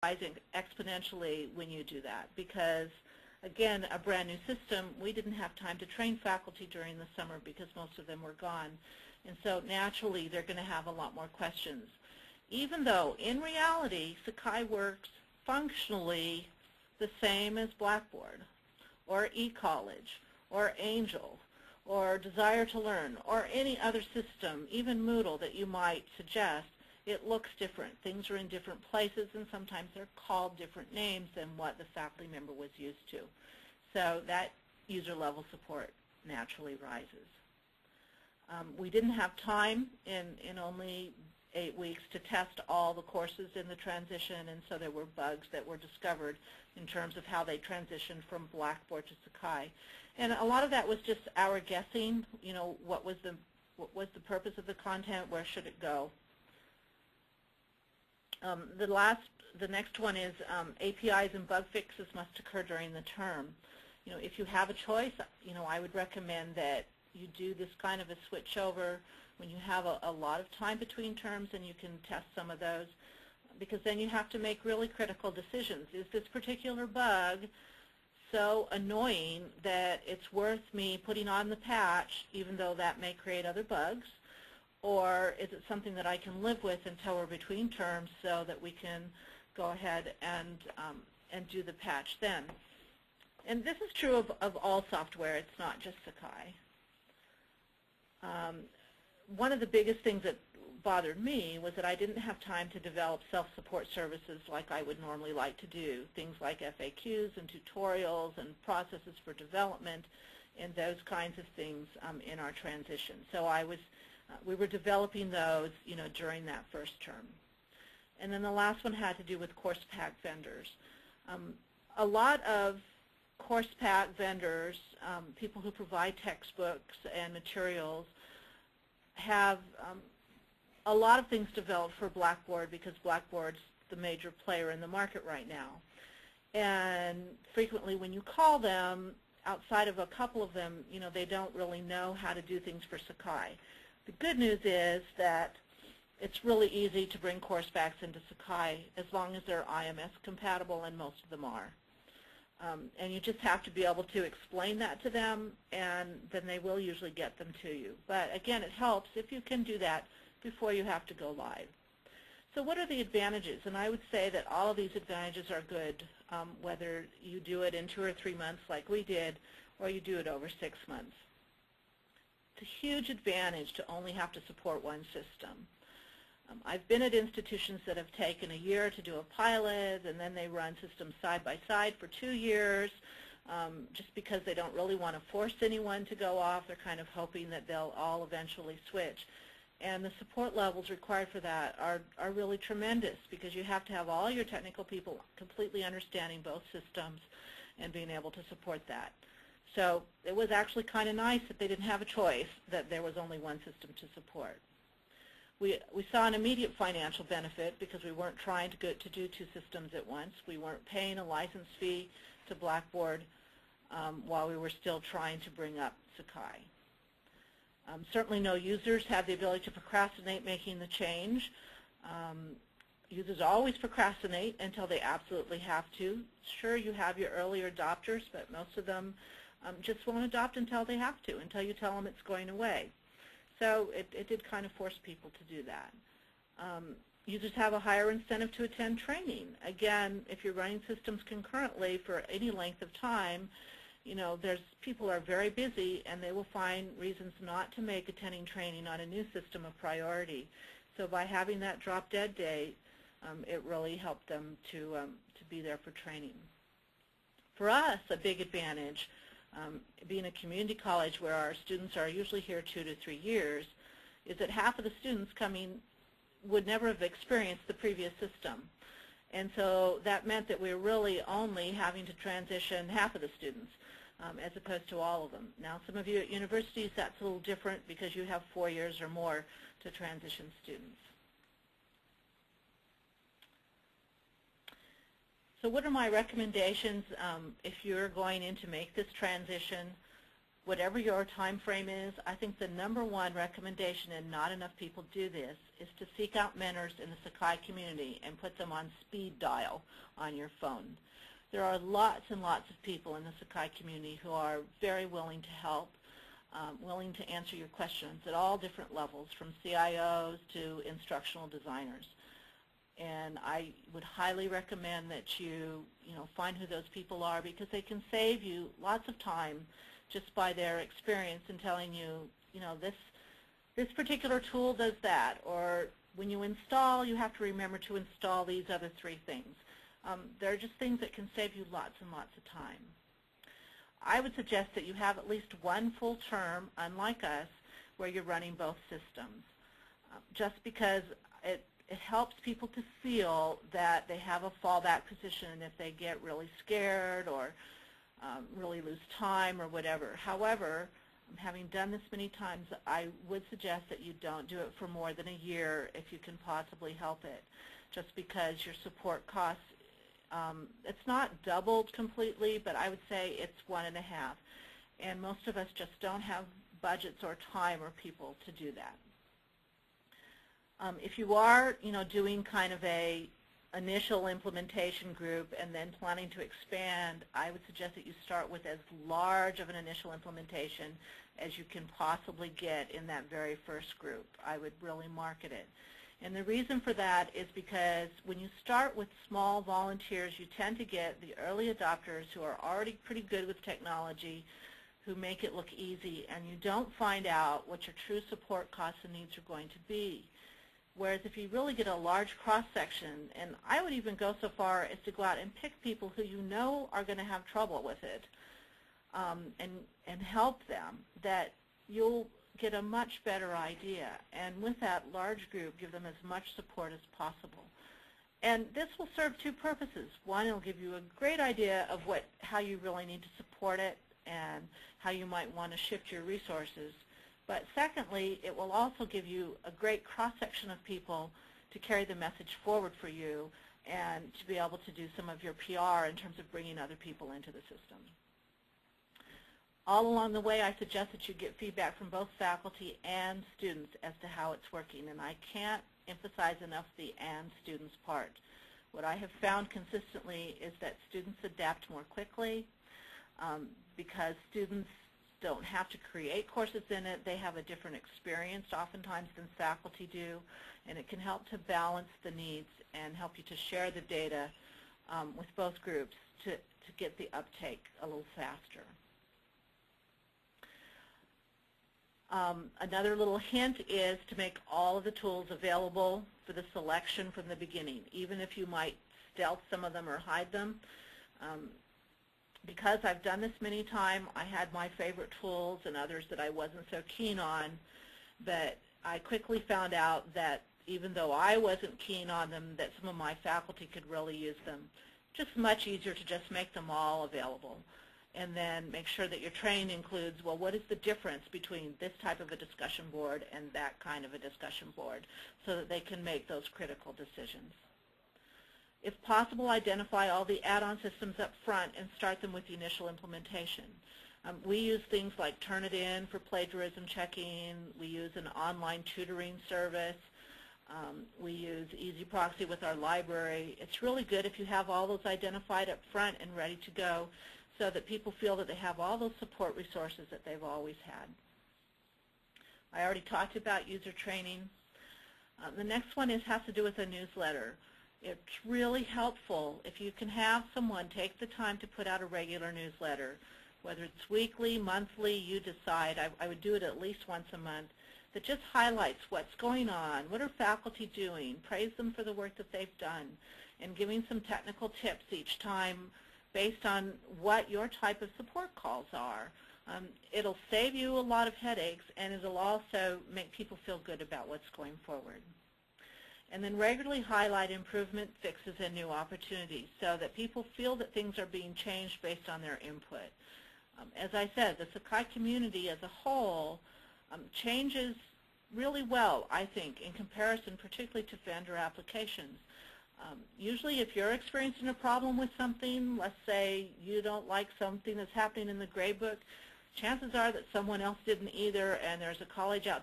rising exponentially when you do that because, again, a brand new system, we didn't have time to train faculty during the summer because most of them were gone. And so naturally, they're going to have a lot more questions. Even though, in reality, Sakai works functionally the same as Blackboard or eCollege or Angel or Desire to Learn or any other system, even Moodle that you might suggest, it looks different. Things are in different places, and sometimes they're called different names than what the faculty member was used to. So that user-level support naturally rises. We didn't have time in only 8 weeks to test all the courses in the transition, and so there were bugs that were discovered in terms of how they transitioned from Blackboard to Sakai. And a lot of that was just our guessing, you know, what was the purpose of the content, where should it go. The next one is APIs and bug fixes must occur during the term. You know, if you have a choice, you know, I would recommend that you do this kind of a switch over when you have a lot of time between terms, and you can test some of those, because then you have to make really critical decisions. Is this particular bug so annoying that it's worth me putting on the patch, even though that may create other bugs? Or is it something that I can live with until we're between terms so that we can go ahead and do the patch then? And this is true of all software. It's not just Sakai. One of the biggest things that bothered me was that I didn't have time to develop self-support services like I would normally like to do, things like FAQs and tutorials and processes for development and those kinds of things in our transition. So we were developing those, you know, during that first term. And then the last one had to do with course pack vendors. A lot of course pack vendors, people who provide textbooks and materials, have a lot of things developed for Blackboard because Blackboard's the major player in the market right now. And frequently when you call them, outside of a couple of them, you know, they don't really know how to do things for Sakai. The good news is that it's really easy to bring course packs into Sakai as long as they're IMS compatible, and most of them are. And you just have to be able to explain that to them, and then they will usually get them to you. But again, it helps if you can do that before you have to go live. So what are the advantages? And I would say that all of these advantages are good, whether you do it in 2 or 3 months like we did, or you do it over 6 months. It's a huge advantage to only have to support one system. I've been at institutions that have taken a year to do a pilot, and then they run systems side by side for 2 years, just because they don't really want to force anyone to go off. They're kind of hoping that they'll all eventually switch. And the support levels required for that are really tremendous, because you have to have all your technical people completely understanding both systems and being able to support that. So it was actually kind of nice that they didn't have a choice, that there was only one system to support. We saw an immediate financial benefit because we weren't trying to do 2 systems at once. We weren't paying a license fee to Blackboard while we were still trying to bring up Sakai. Certainly no users have the ability to procrastinate making the change. Users always procrastinate until they absolutely have to. Sure, you have your earlier adopters, but most of them just won't adopt until they have to, until you tell them it's going away. So it did kind of force people to do that. Users have a higher incentive to attend training. Again, if you're running systems concurrently for any length of time, you know, people are very busy, and they will find reasons not to make attending training on a new system a priority. So by having that drop-dead date, it really helped them to be there for training. For us, a big advantage, being a community college where our students are usually here 2 to 3 years, is that half of the students coming would never have experienced the previous system. And so that meant that we were really only having to transition half of the students, as opposed to all of them. Now, some of you at universities, that's a little different because you have 4 years or more to transition students. So what are my recommendations if you're going in to make this transition? Whatever your time frame is, I think the #1 recommendation, and not enough people do this, is to seek out mentors in the Sakai community and put them on speed dial on your phone. There are lots and lots of people in the Sakai community who are very willing to help, willing to answer your questions at all different levels, from CIOs to instructional designers. And I would highly recommend that you find who those people are, because they can save you lots of time just by their experience in telling you, this particular tool does that, or when you install, you have to remember to install these other 3 things. There are just things that can save you lots and lots of time. I would suggest that you have at least one full term, unlike us, where you're running both systems, just because it helps people to feel that they have a fallback position if they get really scared or really lose time or whatever. However, having done this many times, I would suggest that you don't do it for more than a year if you can possibly help it, just because your support costs, it's not doubled completely, but I would say it's 1.5. And most of us just don't have budgets or time or people to do that. If you are, doing kind of a initial implementation group and then planning to expand, I would suggest that you start with as large of an initial implementation as you can possibly get in that very first group. I would really market it. And the reason for that is because when you start with small volunteers, you tend to get the early adopters who are already pretty good with technology, who make it look easy, and you don't find out what your true support costs and needs are going to be. Whereas if you really get a large cross-section, and I would even go so far as to go out and pick people who you know are going to have trouble with it, and help them, that you'll get a much better idea. And with that large group, give them as much support as possible. And this will serve 2 purposes. One, it'll give you a great idea of how you really need to support it and how you might want to shift your resources. But secondly, it will also give you a great cross-section of people to carry the message forward for you and to be able to do some of your PR in terms of bringing other people into the system. All along the way, I suggest that you get feedback from both faculty and students as to how it's working, and I can't emphasize enough the "and" students part. What I have found consistently is that students adapt more quickly because students don't have to create courses in it. They have a different experience oftentimes than faculty do, and it can help to balance the needs and help you to share the data with both groups to get the uptake a little faster. Another little hint is to make all of the tools available for the selection from the beginning, even if you might stealth some of them or hide them. Because I've done this many times, I had my favorite tools and others that I wasn't so keen on, but I quickly found out that even though I wasn't keen on them, that some of my faculty could really use them. Just much easier to just make them all available. And then make sure that your training includes, well, what is the difference between this type of a discussion board and that kind of a discussion board, so that they can make those critical decisions. If possible, identify all the add-on systems up front and start them with the initial implementation. We use things like Turnitin for plagiarism checking. We use an online tutoring service. We use EasyProxy with our library. It's really good if you have all those identified up front and ready to go, so that people feel that they have all those support resources that they've always had. I already talked about user training. The next one has to do with a newsletter. It's really helpful if you can have someone take the time to put out a regular newsletter, whether it's weekly, monthly, you decide. I would do it at least once a month, that just highlights what's going on, what are faculty doing, praise them for the work that they've done, and giving some technical tips each time based on what your type of support calls are. It'll save you a lot of headaches, and it'll also make people feel good about what's going forward. And then regularly highlight improvement, fixes, and new opportunities so that people feel that things are being changed based on their input. As I said, the Sakai community as a whole changes really well, I think, in comparison particularly to vendor applications. Usually if you're experiencing a problem with something, let's say you don't like something that's happening in the gradebook, chances are that someone else didn't either, and there's a college out